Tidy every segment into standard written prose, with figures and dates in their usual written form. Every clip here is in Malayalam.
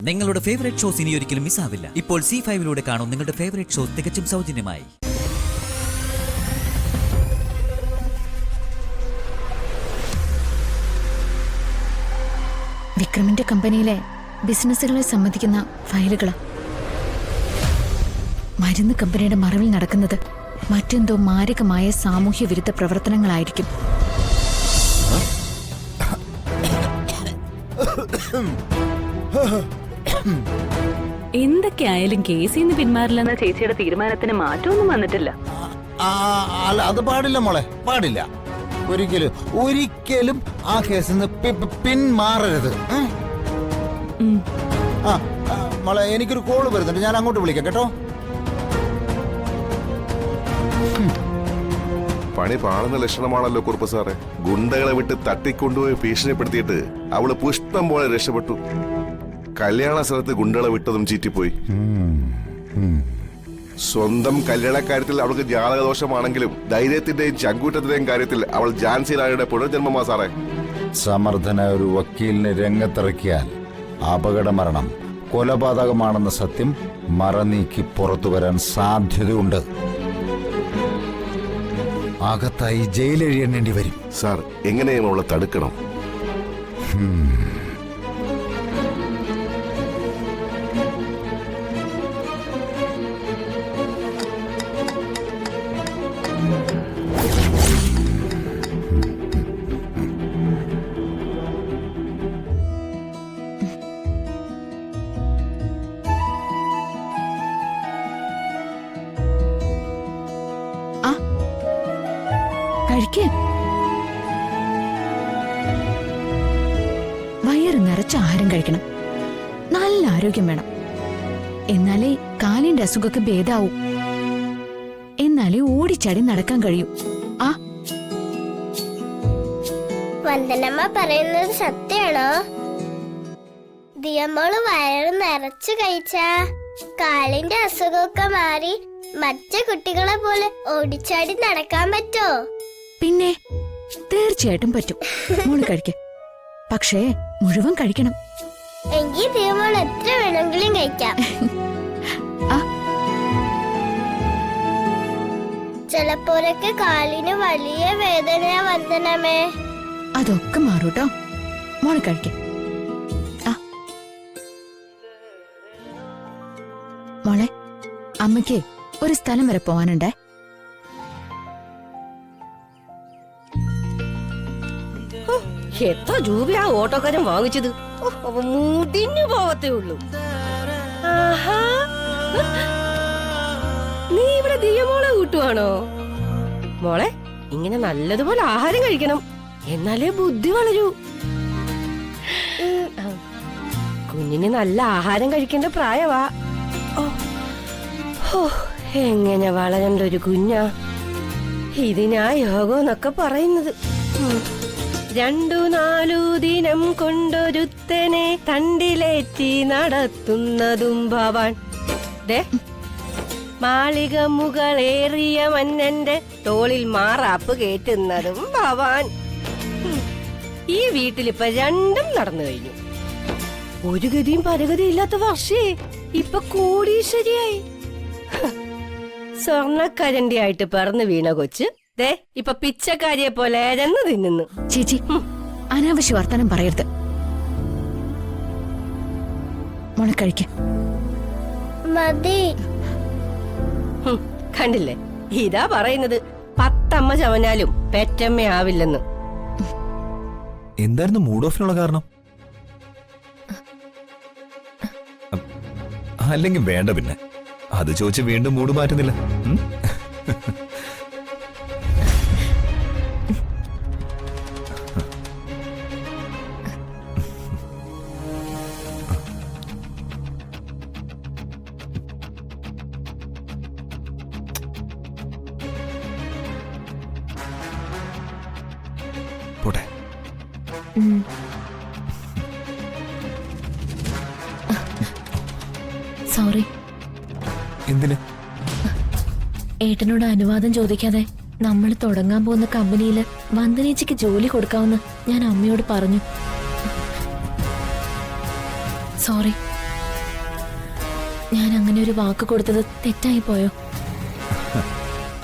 നിങ്ങളുടെ ഫേവറേറ്റ് ഷോസ് ഇനി ഒരിക്കലും മിസ്സാവില്ല. ഇപ്പോൾ C5 കാണും നിങ്ങളുടെ ഫേവറേറ്റ് ഷോസ് തികച്ചും സൗജന്യമായി. വിക്രമിന്റെ കമ്പനിയിലെ ബിസിനസ്സുകളെ സംബന്ധിക്കുന്ന ഫയലുകൾ. മരുന്ന് കമ്പനിയുടെ മറവിൽ നടക്കുന്നത് മറ്റെന്തോ മാരകമായ സാമൂഹ്യ വിരുദ്ധ പ്രവർത്തനങ്ങളായിരിക്കും. എന്തൊക്കെയായാലും കേസിൽ നിന്ന് പിന്മാറില്ലെന്ന ചേച്ചിയുടെ തീരുമാനത്തിന് മാറ്റമൊന്നും വന്നിട്ടില്ല. അല്ല, അത് പാടില്ല മോളെ, പാടില്ല. ഒരിക്കലും ഒരിക്കലും ആ കേസിൽ നിന്ന് പിന്മാറരുത്. മോളെ, എനിക്കൊരു കോള് വരുന്നുണ്ട്, ഞാൻ അങ്ങോട്ട് വിളിക്കാം കേട്ടോ. പണി പാടുന്ന ലക്ഷണമാണല്ലോ കുറുപ്പ് സാറേ. ഗുണ്ടകളെ വിട്ട് തട്ടിക്കൊണ്ടുപോയി ഭീഷണിപ്പെടുത്തിയിട്ട് അവള് പുഷ്പം പോലെ രക്ഷപ്പെട്ടു. കല്യാണ സ്ഥലത്ത് ഗുണ്ടകളെ വിട്ടതും ചീറ്റിപ്പോയി. സ്വന്തം കല്യാണക്കാര്യത്തിൽ അവൾക്ക് ജാതകദോഷമാണെങ്കിലും ധൈര്യത്തിന്റെയും ചങ്കൂറ്റത്തിന്റെയും കാര്യത്തിൽ അവൾ ഝാൻസി റാണിയുടെ പുനർജന്മമാ സാറേ. സമർത്ഥന ഒരു വക്കീലിനെ രംഗത്തിറക്കിയാൽ അപകടമരണം കൊലപാതകമാണെന്ന സത്യം മറനീക്കി പുറത്തു വരാൻ സാധ്യതയുണ്ട്. അകത്തായി ജയിലെഴിയേണ്ടി വരും. സാർ, എങ്ങനെയും അവളെ തടുക്കണം. കഴിക്ക്. വയറ് നിറച്ച ആഹാരം കഴിക്കണം. നല്ല ആരോഗ്യം വേണം. എന്നാലേ കാലിന്റെ അസുഖമൊക്കെ ഭേദാവൂ. എന്നാലേ ഓടിച്ചാടി നടക്കാൻ കഴിയും. വന്ദനമ്മ പറയുന്നത് സത്യാണോ? ദിയമോള് വയറ് നിറച്ചു കഴിച്ചാ കാലിന്റെ അസുഖമൊക്കെ മാറി മറ്റു കുട്ടികളെ പോലെ ഓടിച്ചാടി നടക്കാൻ പറ്റോ? പിന്നെ തീർച്ചയായിട്ടും പറ്റും. മോള് കഴിക്ക. പക്ഷേ മുഴുവൻ കഴിക്കണം. എങ്കിൽ ദിയമോൾ എത്ര വേണമെങ്കിലും കഴിക്കാം. ചിലപ്പോഴൊക്കെ കാലിന് വലിയ വേദനയാ വന്ദനമേ. അതൊക്കെ മാറൂട്ടോ. മോള് കഴിക്ക. മോളെ, അമ്മയ്ക്ക് ഒരു സ്ഥലം വരെ പോവാനുണ്ടേ. എത്ര രൂപയാ ഓട്ടോക്കാരൻ വാങ്ങിച്ചത്? മുടിഞ്ഞു പോവത്തേ ഉള്ളൂ. നീ ഇവിടെ ദിയമോളെ കൂട്ടുവാണോ? മോളെ, ഇങ്ങനെ നല്ലതുപോലെ ആഹാരം കഴിക്കണം, എന്നാലേ ബുദ്ധി വളരൂ. കുഞ്ഞിന് നല്ല ആഹാരം കഴിക്കേണ്ട പ്രായവാ. എങ്ങനെ വളരണ്ട ഒരു കുഞ്ഞാ. ഇതിനാ യോഗം എന്നൊക്കെ പറയുന്നത്. 2-4 ദിനം കൊണ്ടൊരുത്തനെ തണ്ടിലേറ്റി നടത്തുന്നതും ഭവാൻ. മാളിക മുകളേറിയ മന്നന്റെ തോളിൽ മാറാപ്പ് കേട്ടുന്നതും ഭവാൻ. ഈ വീട്ടിലിപ്പ രണ്ടും നടന്നു കഴിഞ്ഞു. ഒരു ഗതിയും പരഗതിയും ഇല്ലാത്ത വർഷേ ഇപ്പൊ കോടീശ്വരിയായി. സ്വർണ്ണക്കരണ്ടിയായിട്ട് പറന്നു വീണ കൊച്ച് ഇപ്പൊ പിച്ചക്കാരിയെ പോലെ രന്ന് തിന്നുന്നു. ചേച്ചി, അനാവശ്യ വർത്തമാനം പറയരുത്. മോളെ കഴിക്ക. മതി. കണ്ടില്ലേ, ഇതാ പറയുന്നത് 10 അമ്മ ചവഞ്ഞാലും പെറ്റമ്മ ആവില്ലെന്ന്. എന്തായിരുന്നു മൂഡ് ഓഫിനുള്ള കാരണം? അല്ലെങ്കിൽ വേണ്ട, പിന്നെ അത് ചോദിച്ച് വീണ്ടും മൂഡ് മാറ്റുന്നില്ല. പോട്ടെ. സോറി. എന്തിന്? ഏട്ടനോട് അനുവാദം ചോദിക്കാതെ നമ്മൾ തുടങ്ങാൻ പോകുന്ന കമ്പനിയില് വന്ദനേച്ചിക്ക് ജോലി കൊടുക്കാമെന്ന് ഞാൻ അമ്മയോട് പറഞ്ഞു. സോറി. ഞാൻ അങ്ങനെ ഒരു വാക്ക് കൊടുത്തത് തെറ്റായി പോയോ?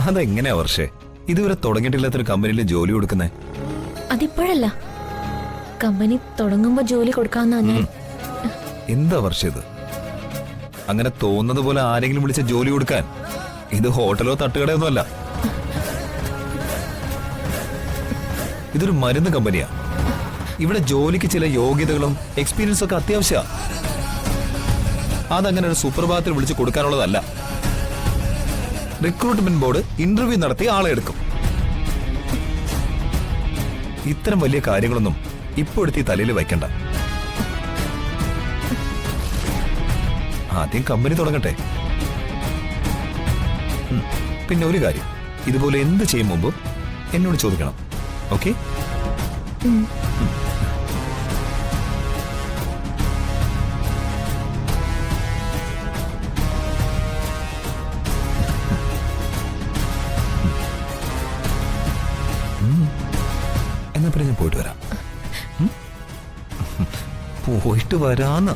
അതെങ്ങനെയാ വർഷേ ഇതുവരെ തുടങ്ങിയിട്ടില്ലാത്തൊരു കമ്പനിയിൽ ജോലി കൊടുക്കുന്നേ? അതിപ്പോഴല്ല, കമ്പനി തുടങ്ങുമ്പോ ജോലി കൊടുക്കാന്നാ ഞാൻ. എന്താ വർഷം ഇത്? അങ്ങനെ തോന്നുന്നത് പോലെ ആരെങ്കിലും വിളിച്ച ജോലി കൊടുക്കാൻ ഇത് ഹോട്ടലോ തട്ടുകടയൊന്നും അല്ല. ഇതൊരു മരുന്ന് കമ്പനിയാ. ഇവിടെ ജോലിക്ക് ചില യോഗ്യതകളും എക്സ്പീരിയൻസും ഒക്കെ അത്യാവശ്യമാണ്. അതങ്ങനെ ഒരു സുപ്രഭാതത്തിൽ വിളിച്ച് കൊടുക്കാനുള്ളതല്ല. റിക്രൂട്ട്മെന്റ് ബോർഡ് ഇന്റർവ്യൂ നടത്തി ആളെ എടുക്കും. ഇത്തരം വലിയ കാര്യങ്ങളൊന്നും ഇപ്പോഴത്തെ തലയിൽ വയ്ക്കണ്ട. ആദ്യം കമ്പനി തുടങ്ങട്ടെ. പിന്നെ ഒരു കാര്യം, ഇതുപോലെ എന്ത് ചെയ്യും മുമ്പ് എന്നോട് ചോദിക്കണം. ഓക്കെ? എന്നാ പിന്നെ ഞാൻ പോയിട്ട് വരാം. പോയിട്ട് വരാന്ന്.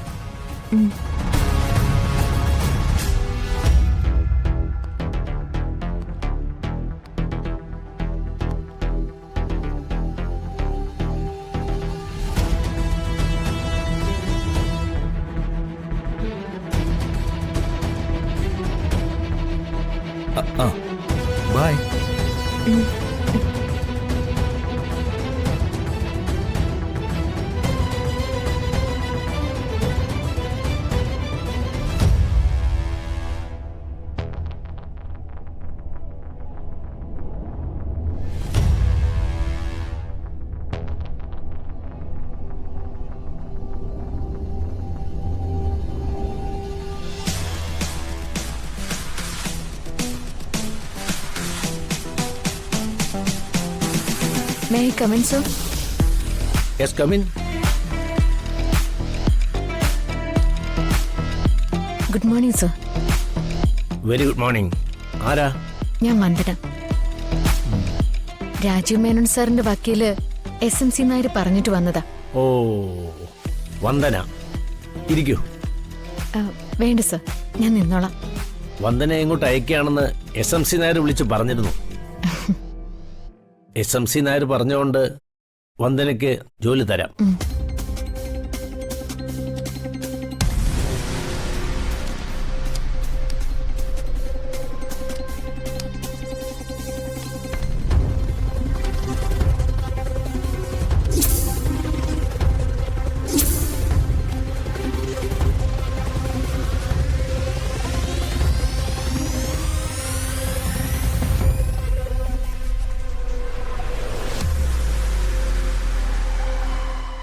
Bye. May I come in, sir? Yes, come in. Good morning, sir. Very good morning. ആരാ? ഞാൻ വന്ദന. രാജീവ് മേനോൻ സാറിന്റെ വക്കീല് SMC നായർ പറഞ്ഞിട്ട് വന്നതാ. ഓ, വന്ദന, ഇരിക്കൂ. വേണ്ട സർ, ഞാൻ നിന്നോളാം. വന്ദന എങ്ങോട്ട് അയക്കുകയാണെന്ന് SMC നായർ വിളിച്ച് പറഞ്ഞിരുന്നു. SMC നായർ പറഞ്ഞുകൊണ്ട് വന്ദനയ്ക്ക് ജോലി തരാം.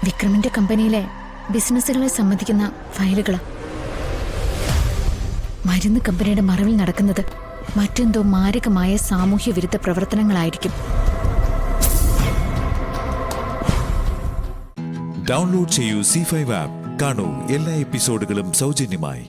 വിക്രമിന്റെ കമ്പനിയിലെ ബിസിനസ്സുകളെ സംബന്ധിക്കുന്ന ഫയലുകളാ. മരുന്ന് കമ്പനിയുടെ മറവിൽ നടക്കുന്നത് മറ്റെന്തോ മാരകമായ സാമൂഹ്യ വിരുദ്ധ പ്രവർത്തനങ്ങളായിരിക്കും. ഡൗൺലോഡ് ചെയ്യൂ C5 ആപ്പ്. കാണൂ എല്ലാ എപ്പിസോഡുകളും സൗജന്യമായി.